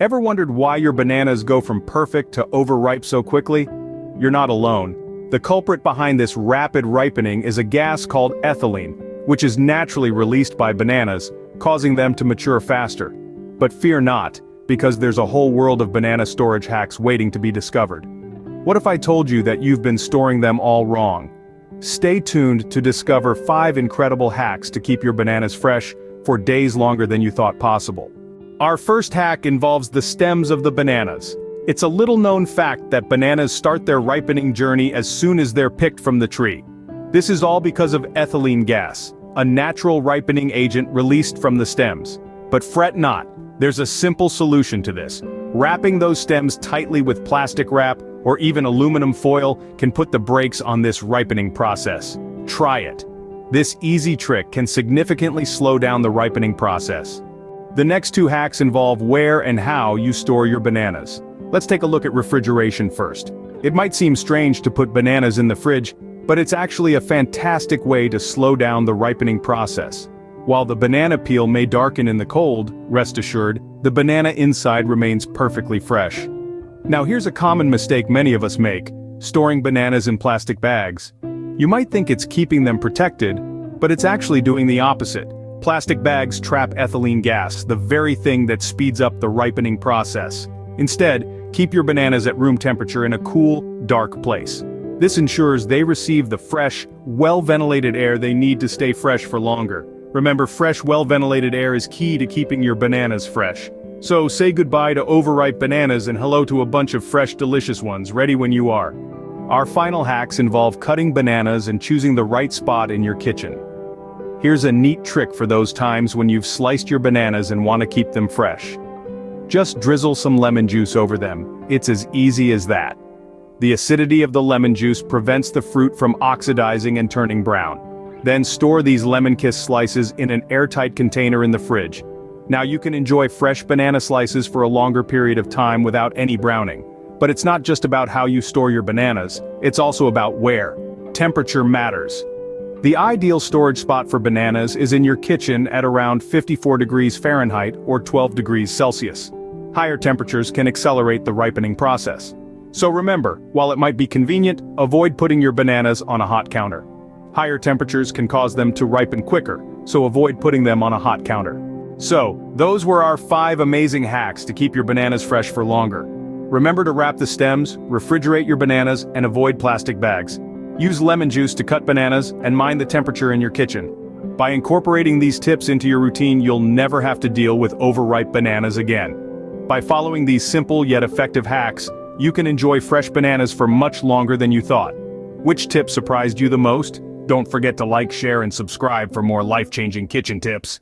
Ever wondered why your bananas go from perfect to overripe so quickly? You're not alone. The culprit behind this rapid ripening is a gas called ethylene, which is naturally released by bananas, causing them to mature faster. But fear not, because there's a whole world of banana storage hacks waiting to be discovered. What if I told you that you've been storing them all wrong? Stay tuned to discover 5 incredible hacks to keep your bananas fresh for days longer than you thought possible. Our first hack involves the stems of the bananas. It's a little-known fact that bananas start their ripening journey as soon as they're picked from the tree. This is all because of ethylene gas, a natural ripening agent released from the stems. But fret not, there's a simple solution to this. Wrapping those stems tightly with plastic wrap or even aluminum foil can put the brakes on this ripening process. Try it. This easy trick can significantly slow down the ripening process. The next 2 hacks involve where and how you store your bananas. Let's take a look at refrigeration first. It might seem strange to put bananas in the fridge, but it's actually a fantastic way to slow down the ripening process. While the banana peel may darken in the cold, rest assured, the banana inside remains perfectly fresh. Now here's a common mistake many of us make: storing bananas in plastic bags. You might think it's keeping them protected, but it's actually doing the opposite. Plastic bags trap ethylene gas, the very thing that speeds up the ripening process. Instead, keep your bananas at room temperature in a cool, dark place. This ensures they receive the fresh, well-ventilated air they need to stay fresh for longer. Remember, fresh, well-ventilated air is key to keeping your bananas fresh. So say goodbye to overripe bananas and hello to a bunch of fresh, delicious ones, ready when you are. Our final hacks involve cutting bananas and choosing the right spot in your kitchen. Here's a neat trick for those times when you've sliced your bananas and want to keep them fresh. Just drizzle some lemon juice over them. It's as easy as that. The acidity of the lemon juice prevents the fruit from oxidizing and turning brown. Then store these lemon-kissed slices in an airtight container in the fridge. Now you can enjoy fresh banana slices for a longer period of time without any browning. But it's not just about how you store your bananas, it's also about where. Temperature matters. The ideal storage spot for bananas is in your kitchen at around 54 degrees Fahrenheit or 12 degrees Celsius. Higher temperatures can accelerate the ripening process. So remember, while it might be convenient, avoid putting your bananas on a hot counter. Higher temperatures can cause them to ripen quicker, so avoid putting them on a hot counter. So, those were our 5 amazing hacks to keep your bananas fresh for longer. Remember to wrap the stems, refrigerate your bananas, and avoid plastic bags. Use lemon juice to cut bananas and mind the temperature in your kitchen. By incorporating these tips into your routine, you'll never have to deal with overripe bananas again. By following these simple yet effective hacks, you can enjoy fresh bananas for much longer than you thought. Which tip surprised you the most? Don't forget to like, share, and subscribe for more life-changing kitchen tips.